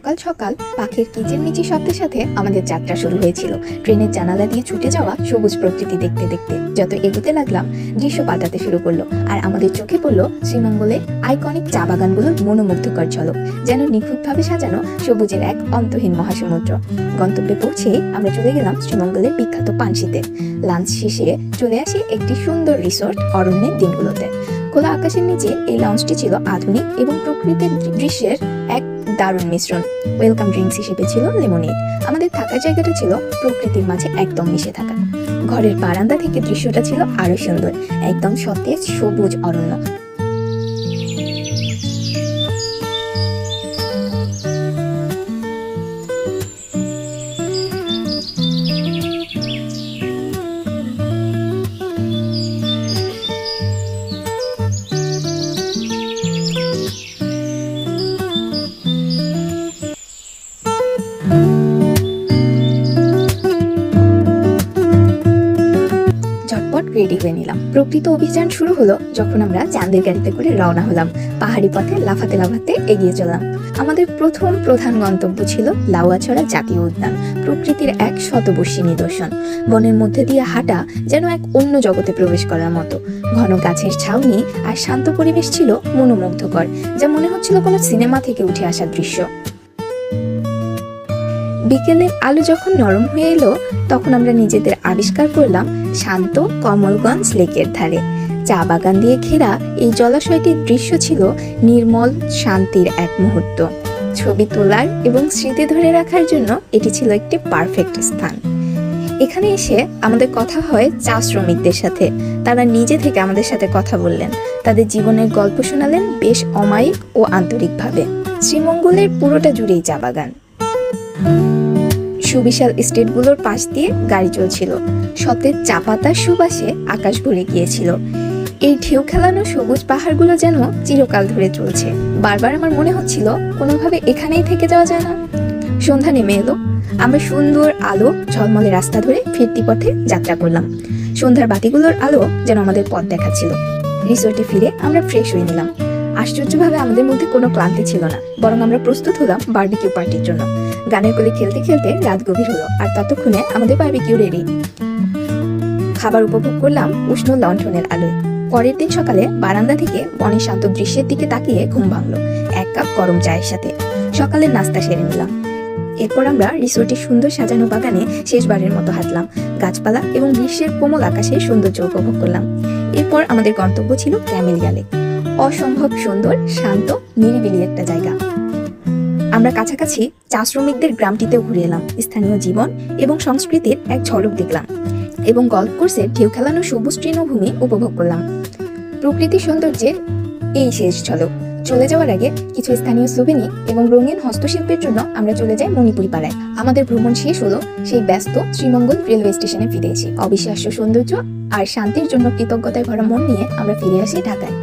সকাল সকাল পাখির কিচিরমিচির শব্দের সাথে আমাদের যাত্রা শুরু হয়েছিল। ট্রেনের জানালা দিয়ে ছুটে যাওয়া সবুজ প্রকৃতি দেখতে দেখতে যত এগোতে লাগলাম, দৃশ্য পাল্টাতে শুরু করলো। আর আমাদের চোখে পড়লো শ্রীমঙ্গলের আইকনিক চা বাগানগুলোর মনোমুগ্ধকর ঝলক, যেন নিখুঁতভাবে সাজানো সবুজের এক অন্তহীন মহাসমুদ্র। গন্তব্যে পৌঁছে আমরা চলে গেলাম শ্রীমঙ্গলের বিখ্যাত পানশিতে। লাঞ্চ শেষে চলে আসি একটি সুন্দর রিসোর্ট অরণ্যের দিনগুলোতে। খোলা আকাশের নিচে এই লঞ্চটি ছিল আধুনিক এবং প্রকৃতির দৃশ্যের এক দারুণ মিশ্রণ। ওয়েলকাম ড্রিঙ্কস হিসেবে ছিল লেমনেড। আমাদের থাকার জায়গাটা ছিল প্রকৃতির মাঝে একদম মিশে থাকা। ঘরের বারান্দা থেকে দৃশ্যটা ছিল আরো সুন্দর, একদম সতেজ সবুজ অরণ্য। রেডি হয়ে নিলাম। প্রকৃত অভিযান শুরু হলো যখন আমরা চাঁদের গাড়িতে করে রওনা হলাম। পাহাড়ি পথে লাফাতে লাফাতে এগিয়ে চললাম। আমাদের প্রথম প্রধান গন্তব্য ছিল লাউয়াছড়া জাতীয় উদ্যান, প্রকৃতির এক শতবর্ষী নিদর্শন। বনের মধ্যে দিয়ে হাঁটা যেন এক অন্য জগতে প্রবেশ করার মতো। ঘন গাছের ছাউনি আর শান্ত পরিবেশ ছিল মনোমুগ্ধকর, যা মনে হচ্ছিল কোনো সিনেমা থেকে উঠে আসা দৃশ্য। বিকেলের আলো যখন নরম হয়ে এলো, তখন আমরা নিজেদের আবিষ্কার করলাম শান্ত কমলগঞ্জ লেকের ধারে। চা বাগান দিয়ে ঘেরা এই জলাশয়টির দৃশ্য ছিল নির্মল শান্তির এক মুহূর্ত। ছবি তোলার এবং স্মৃতি ধরে রাখার জন্য এটি ছিল একটি পারফেক্ট স্থান। এখানে এসে আমাদের কথা হয় চা শ্রমিকদের সাথে। তারা নিজে থেকে আমাদের সাথে কথা বললেন, তাদের জীবনের গল্প শোনালেন বেশ অমায়িক ও আন্তরিকভাবে। শ্রীমঙ্গলের পুরোটা জুড়েই চা বাগান। সুবিশাল এস্টেটগুলোর পাশ দিয়ে গাড়ি চলছিল। সতেজ চা পাতার সুবাসে আকাশ ভরে গিয়েছিল। এই ঢেউ খেলানো সবুজ পাহাড়গুলো যেন চিরকাল ধরে চলছে। বারবার আমার মনে হচ্ছিল কোনোভাবে এখানেই থেকে যাওয়া যায় না। সন্ধ্যা নেমে এলো। আমরা সুন্দর আলো ঝলমলে রাস্তা ধরে ফিরতি পথে যাত্রা করলাম। সন্ধ্যার বাতিগুলোর আলো যেন আমাদের পথ দেখাচ্ছিল। রিসোর্টে ফিরে আমরা ফ্রেশ হয়ে নিলাম। আশ্চর্যভাবে আমাদের মধ্যে কোনো ক্লান্তি ছিল না, বরং আমরা প্রস্তুত হলাম বারবিকিউ পার্টির জন্য। গানের কলি খেলতে খেলতে রাত গভীর হলো, আর ততক্ষণে আমাদের বারবিকিউ রেডি। খাবার উপভোগ করলাম উষ্ণ লণ্ঠনের আলোয়। পরের দিন সকালে বারান্দা থেকে বনের শান্ত দৃশ্যের দিকে তাকিয়ে ঘুম ভাঙলো, এক কাপ গরম চায়ের সাথে। সকালের নাস্তা সেরে নিলাম। এরপর আমরা রিসোর্টের সুন্দর সাজানো বাগানে শেষবারের মতো হাঁটলাম। গাছপালা এবং গ্রীষ্মের কোমল আকাশের সৌন্দর্য উপভোগ করলাম। এরপর আমাদের গন্তব্য ছিল ক্যামেলিয়া লেক। অসম্ভব সুন্দর, শান্ত, নিরিবিলি একটা জায়গা। আমরা কাছাকাছি চা শ্রমিকদের গ্রামটিতেও ঘুরে এলাম। স্থানীয় জীবন এবং সংস্কৃতির এক ঝলক দেখলাম এবং গল্ফ কোর্সের ঢেউ খেলানো সবুজ তৃণভূমি উপভোগ করলাম। প্রকৃতির সৌন্দর্যের এই শেষ ঝলক। চলে যাওয়ার আগে কিছু স্থানীয় সুভেনি এবং রঙিন হস্তশিল্পের জন্য আমরা চলে যাই মণিপুরি পাড়ায়। আমাদের ভ্রমণ শেষ হলো সেই ব্যস্ত শ্রীমঙ্গল রেলওয়ে স্টেশনে ফিরে এসে। অবিশ্বাস্য সৌন্দর্য আর শান্তির জন্য কৃতজ্ঞতায় ভরা মন নিয়ে আমরা ফিরে আসি ঢাকায়।